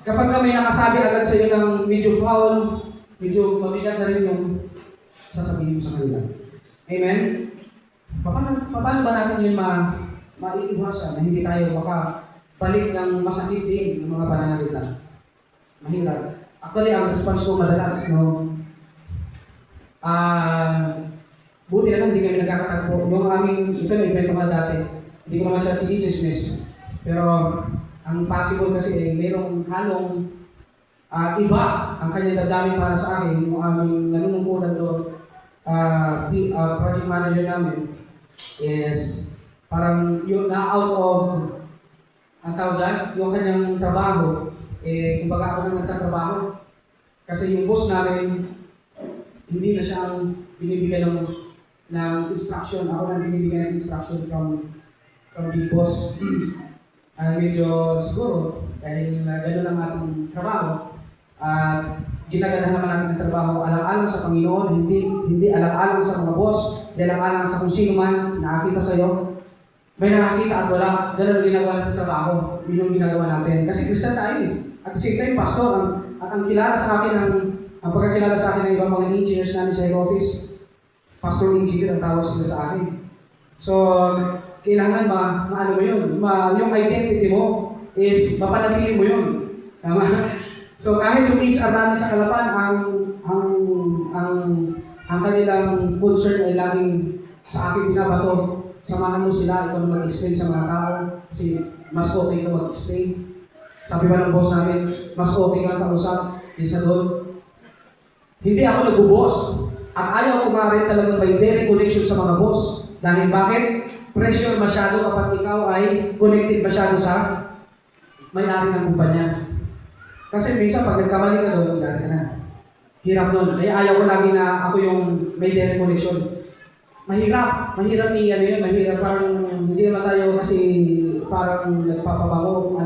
Kapag may nakasabi agad sa iyo ng medyo foul, medyo mabigat na rin yung sasabihin mo sa kanila. Amen? Paano ba natin yung maiiwasan na hindi tayo baka balik ng masakit din ng mga pananalita? Mahirap. Actually, ang response ko madalas, no? Buti na lang, hindi kami nagkakatagpo. Yung aming, ito yung event ko na dati, hindi ko naman siya chinichismis. Pero, ang possible kasi ay mayroong halong iba ang kanya dadami para sa akin. Yung aming nanunungkulan doon, project manager namin is parang yung na-out of ang tawag dyan, yung kanyang trabaho, kumbaga ako nang nagtatrabaho. Kasi yung boss namin, hindi na siya ang binibigyan ng instruction. Ako nang binibigyan ng instruction from the boss. Medyo siguro, dahil gano'n ang ating trabaho, at ginaganda naman natin ang trabaho alang-alang sa Panginoon, hindi alang-alang sa mga boss, hindi alang-alang sa kung sino man nakakita sa iyo. May nakakita at wala, gano'n ginagawa natin trabaho, yun yung ginagawa natin. Kasi Christian tayo eh. At the same time, pastor, ang kilala sa akin, ang pagkakilala sa akin ng ibang mga engineers namin sa head office, pastor engineer ang tawag sila sa akin. So, kailangan ano mo yun, yung identity mo is mapanatili mo yun. Tama? So kahit yung HR namin sa Kalapan, ang kanilang concern ay laging sa akin binabato, samahan mo sila, ikaw na mag-explain sa mga tao, kasi mas okay ka mag-explain. Sabi ba ng boss namin, mas okay kang kausap kaysa doon. Hindi ako nag-boss, at ayaw ko rin talagang may direct connection sa mga boss. Dahil bakit? Pressure masyado kapag ikaw ay connected masyado sa may-ari ng kumpanya. Kasi minsan pag nagkamali ka doon, dari ka na. Hirap nun. Kaya ayaw ko lagi na ako yung may direct connection. Mahirap mahirap parang hindi naman tayo kasi parang nagpapabango,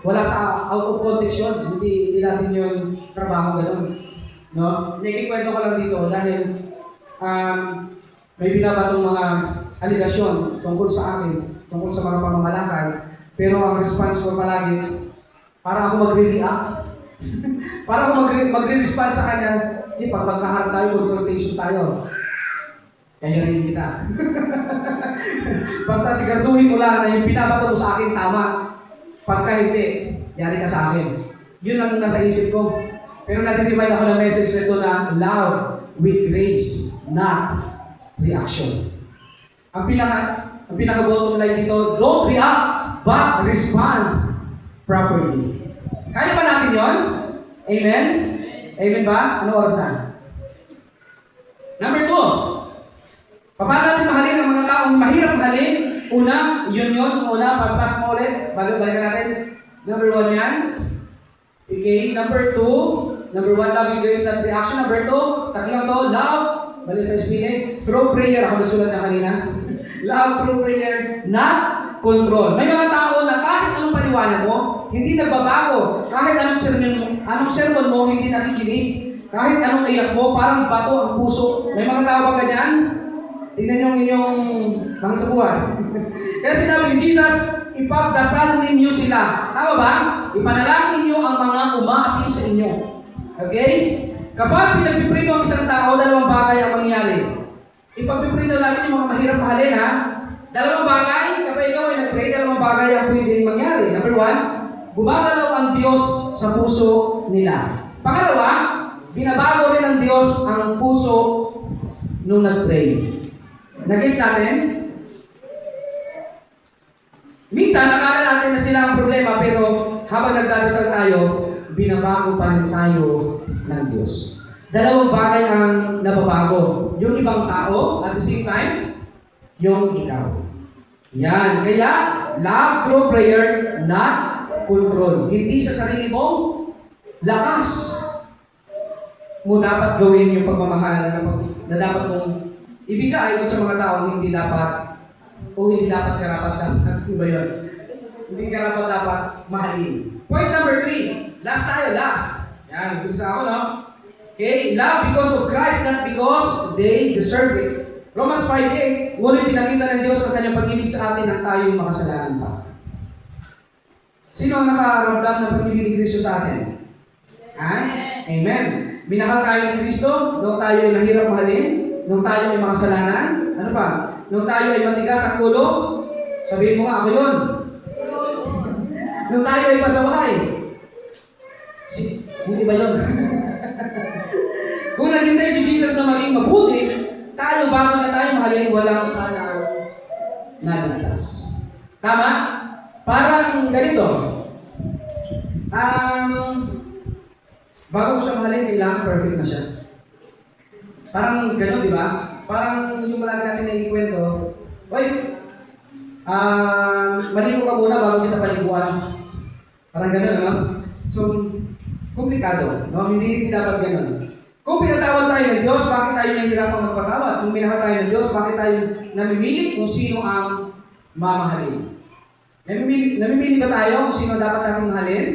wala sa out of context yun. Hindi natin yung trabaho ganun. No? Nakikwento ko lang dito dahil may binabatong mga aligasyon tungkol sa akin, tungkol sa mga pamamalakay. Pero ang response ko palagi, para ako magre-react. Para ako magre-respond sa kanya, pag magkaharap tayo, confrontation tayo. Kaya rin kita. Basta siguraduhin mo lang na yung binabato mo sa akin tama. Pagka hindi, yari ka sa akin. Yun ang nasa isip ko. Pero nati-remind ako ng message nito na love with grace, not reaction. Ang pinaka-bottom line dito, don't react, but respond properly. Kaya ba natin yon? Amen? Amen ba? Ano oras na? Number 2. Paano natin mahalin ang mga taong mahirap mahalin? Una, yun. Una, pagtas mo ulit. Balikan natin. Number 1 yan. Okay, number 2. Number 1, love with grace, not reaction. Number 2, tatlo to, love, balik pa speaking, through prayer. Ako nagsulat na kanina. Love through prayer, not control. May mga tao na kahit anong paliwanag mo, hindi nagbabago. Kahit anong sermon mo, hindi nakikinig. Kahit anong iyak mo, parang bato ang puso. May mga tao ba ganyan? Tingnan nyo ang inyong mga sa buhay. Kaya sinabi ni Jesus, ipagdasal ninyo sila. Tama ba? Ipanalangin niyo ang mga umaapi sa inyo. Okay? Kapag pinagpipray mo ang isang tao, dalawang bagay ang mangyayari. Ipagpipray daw natin yung mga mahirap mahalin, ha? Dalawang bagay, kapag ikaw ay nagpray, dalawang bagay ang pwedeng mangyari. Number 1, gumagalaw ang Diyos sa puso nila. Pangalawa, binabago rin ng Diyos ang puso nung nagpray. Nag-gets natin? Minsan, akala natin na sila ang problema, pero habang nagdadasal tayo, binabago pa rin tayo ng Diyos. Dalawang bagay ang nababago. Yung ibang tao, at the same time, yung ikaw. Yan. Kaya, love through prayer, not control. Hindi sa sarili mong lakas mo dapat gawin yung pagmamahal na dapat mong ibigay dun sa mga tao hindi dapat o hindi dapat karapat-dapat. Ano ba yun? Hindi karapat-dapat mahalin. Point number 3. Last tayo, last. Yan, isa ako, no? Okay, love because of Christ, not because they deserve it. Romans 5:8, ngunit pinakita ng Diyos ang kanyang pag-ibig sa atin nang tayo'y makasalanan pa. Sino ang nakaramdam ng pag-ibig ni Kristo sa atin? Ha? Amen. Minahal tayo ni Kristo nung tayo ay mahirap mahalin, nung tayo ay makasalanan. Ano pa? Nung tayo ay matigas ang ulo, sabihin mo nga, ako yun. Nung tayo ay pasaway. Hindi ba yun? Kung naghintay si Jesus na maging mabuti, tayo bago na tayo mahalin, walang sana nalatas. Tama? Parang ganito. Bago ko siya mahalin, kailangan perfect na siya. Parang gano'n, di ba? Parang yung malagi natin na ikwento, oy, maligo ka muna bago kita paliguan. Parang gano'n, no? So, komplikado, no? Hindi dapat gano'n. Kung pinatawad tayo ng Diyos, bakit tayo nahihirapang magpatawad? Kung minahal tayo ng Diyos, bakit tayo namimili kung sino ang mamahalin? Namimili ba tayo kung sino dapat natin mahalin?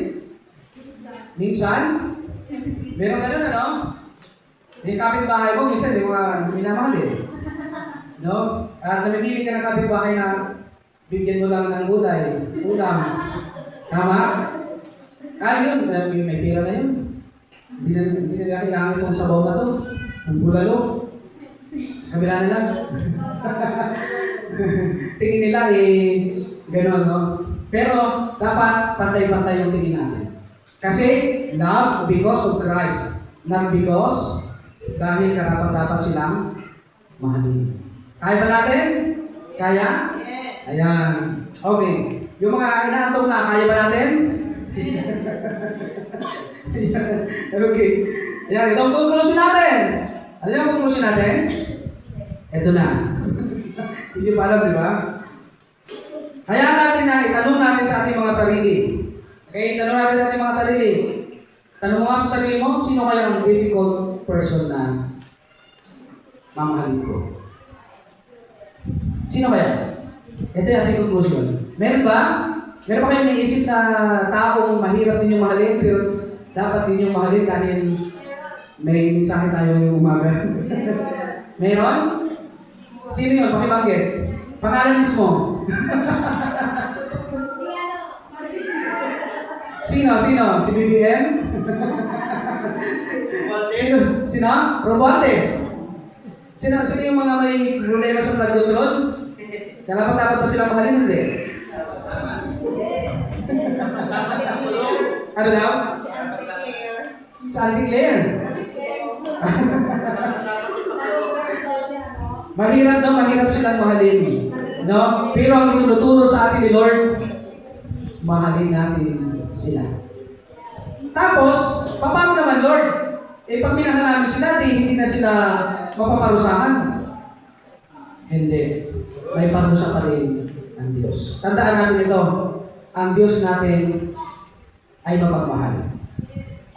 Minsan? Meron gano'n, ano? Yung kapitbahay mo, minsan di mo minamahalin. No? At namimili ka ng kapitbahay na bigyan mo lang ng gulay, ulam. Tama? Yun, may pera na yun. Hindi na kailangan itong sabaw na to. Ang bulalo. Sa kabila nila. Tingin nila gano'n, no? Pero, dapat pantay-pantay yung tingin natin. Kasi, love because of Christ. Not because dahil karapat-dapat silang mahalin. Kaya ba natin? Kaya? Ayan. Okay. Yung mga inaantong na, kaya ba natin? Okay. Ayan, ito ang conclusion natin. Ano yung conclusion natin? Ito na. Hindi pa alam, di ba? Hayaan natin na itanong natin sa ating mga sarili. Okay, itanong natin sa ating mga sarili. Tanong mo nga sa sarili mo, sino kaya ang difficult person na mamahalin ko? Sino kaya? Ito yung ating conclusion. Meron ba? Meron ba kayong naisip na taong mahirap ninyong mahalin, pero dapat ninyong mahalin dahil may mensahe tayo ngayong umaga? Meron? Sino yun? Pakibanggit. Pangalan mismo. Sino? Si BBM? Sino? Romualdez. Sino yung mga may problema sa pagdudulod? Dapat ba sila mahalin? Hindi. Ano daw? Sa Auntie Claire. Mahirap silang mahalin. No? Pero ang itinuturo sa atin ni Lord, mahalin natin sila. Tapos, paano naman, Lord? Pag minahal namin sila, hindi na sila mapaparusahan. Hindi. May parusa pa rin ang Diyos. Tandaan natin ito. Ang Diyos natin ay mapagmahal.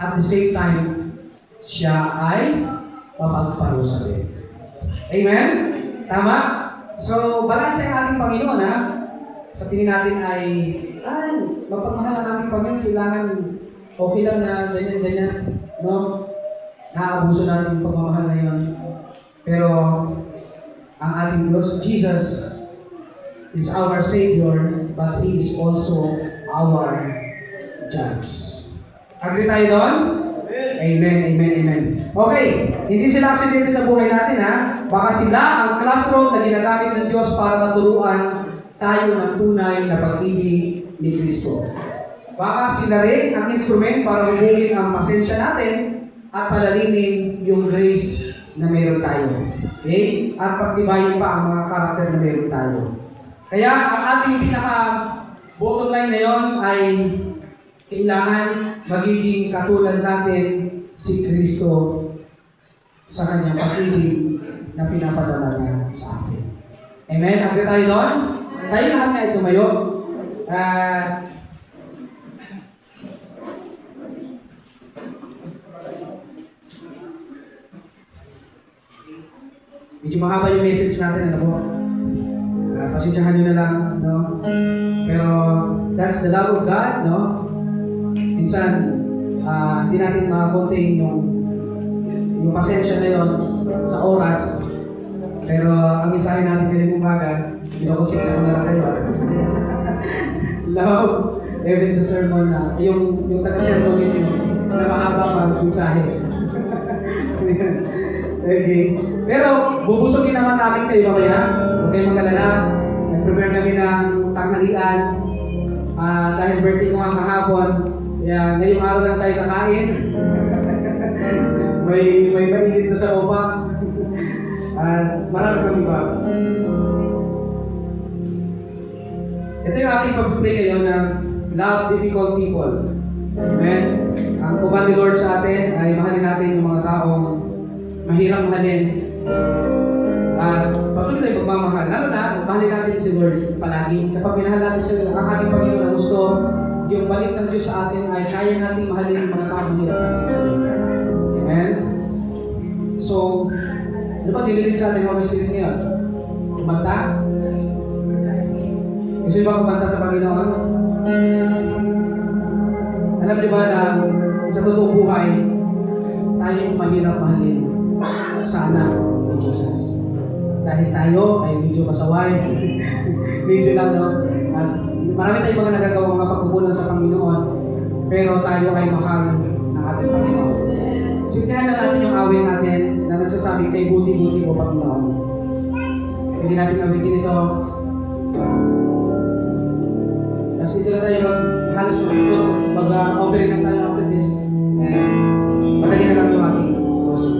at the same time, siya ay mapagparusa din. Amen? Tama? So, balanse ang ating Panginoon, ha? Sa tingin natin ay mapagmahal ang ating Panginoon, kailangan okay lang na ganyan-ganyan, no? Naaabuso natin yung pagmamahal na yun. Pero, ang ating Diyos, Jesus, is our Savior, but He is also our Judge. Agree tayo doon? Amen, amen, amen. Okay, hindi sila aksidente sa buhay natin, ha? Baka sila ang classroom na ginagamit ng Diyos para maturuan tayo ng tunay na pag-ibig ni Kristo. Baka sila rin ang instrument para hubugin ang pasensya natin at palalinin yung grace na meron tayo. Okay? At pagtibayin pa ang mga karakter na meron tayo. Kaya ang ating pinaka-bottom line ngayon ay kailangan magiging katulad natin si Kristo sa kanyang pag-ibig na pinapadama niya sa atin. Amen? Agree tayo doon? Tayo lahat na ito tumayo. Medyo mahaba yung message natin, ano po? Pasensyahan nyo na lang, no? Pero that's the love of God, no? Minsan, hindi natin makakontain yung pasensya na yun sa oras. Pero ang mensahe natin ngayon umaga, kinukonsensya ko na lang kayo. Love, even the sermon na, yung taga-sermon yun na mahaba pa mensahe. Okay. Pero, bubusogin naman namin kayo mamaya. Huwag kayong mag-alala. Nag-prepare kami ng tanghalian. Dahil birthday ko nga kahapon, kaya ngayong araw na tayo kakain. may mainit na sa upa. Marami kami ba? Ito yung ating pag-pray ngayon ng love difficult people. Amen? Ang command ni Lord sa atin ay mahalin natin yung mga taong mahirap mahalin. At patuloy tayo magmamahal. Lalo na, mahalin natin si Lord palagi. Kapag minahal natin siya, ang ating Panginoon na gusto, yung balik ng Diyos sa atin ay kaya natin mahalin yung mga taong mahirap natin. Amen? So, ano ba nililit sa ating Holy Spirit ngayon? Kumanta? Gusto ba kumanta sa Panginoon? Alam niyo ba na sa totoong buhay, tayo mahirap mahalin sana ni Jesus. Dahil tayo ay medyo pasaway, medyo lang, no? At marami tayong mga nagagawang mga pagkukulang sa Panginoon, pero tayo ay mahal ng ating Panginoon. Simplihan na natin yung awin natin na nagsasabi kay buti-buti mo Panginoon. Hindi natin gamitin ito. Tapos ito na tayo halos mag-offering lang tayo after this. And patagin na lang yung ating gospel.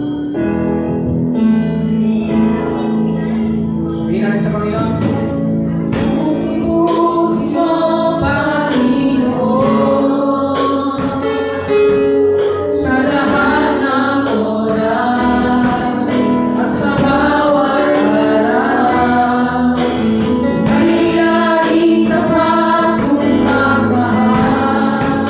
Bigyan natin sa Panginoon. Buti mo, Panginoon, sa lahat ng oras at sa bawat araw. Kailangan tapat kung magmahal.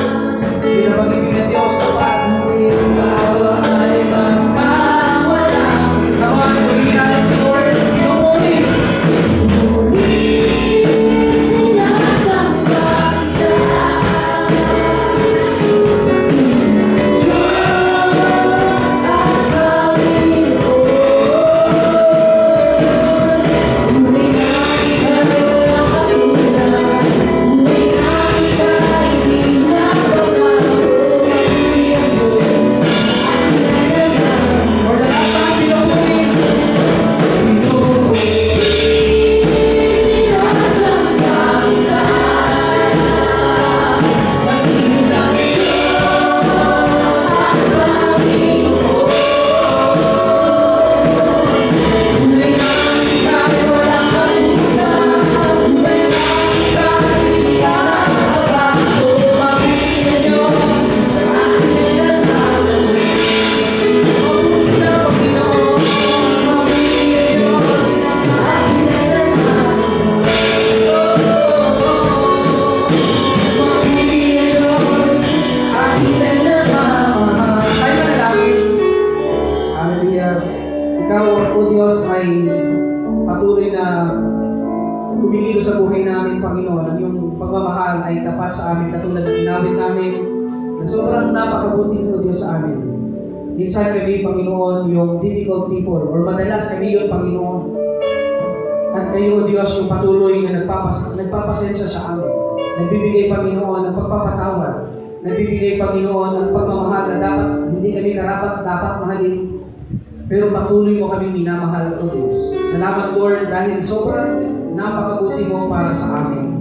ay tapat sa amin katulad ng inawit namin na sobrang napakabuti mo Diyos sa amin. Minsan kami, Panginoon, yung difficult people or madalas kami yung Panginoon. At kayo, Diyos, yung patuloy na nagpapasensya sa amin. Nagbibigay, Panginoon, ng pagpapatawad. Nagbibigay, Panginoon, ng pagmamahal na dapat hindi kami dapat mahalin. Pero patuloy mo kami minamahal, O Diyos. Salamat, Lord, dahil sobrang napakabuti mo para sa amin.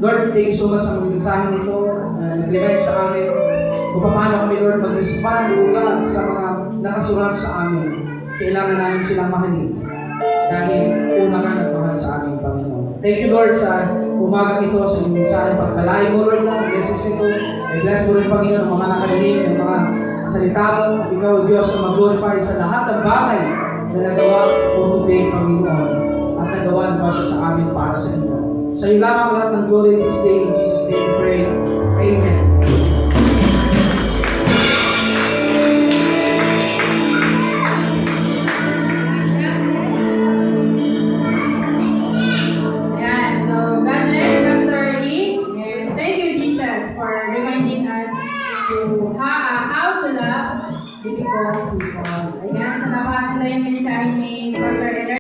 Lord, thank you so much sa mga mensahe nito na nag-remind sa amin kung paano kami, Lord, mag-respond sa mga nakasulat sa amin. Kailangan namin silang mahalin dahil una ka nagmahal sa amin, Panginoon. Thank you, Lord, sa umagang ito, sa inyong mensahe. Pagkalain mo, Lord, na ang message nito. I-bless mo rin, Panginoon, ang mga nakarinig, ang mga salita mo. Ikaw, Diyos, na mag-glorify sa lahat ng bagay na nagawa mo today, Panginoon. At nagawa mo siya sa amin para sa inyo. Sa iyo lamang lahat ng glory this day. In Jesus' name we pray. Amen. Ayan, so God bless Pastor Lee. And thank you, Jesus, for reminding us to how to love difficult people. Ayan, so napakaganda yung mensahe ni Pastor Lee.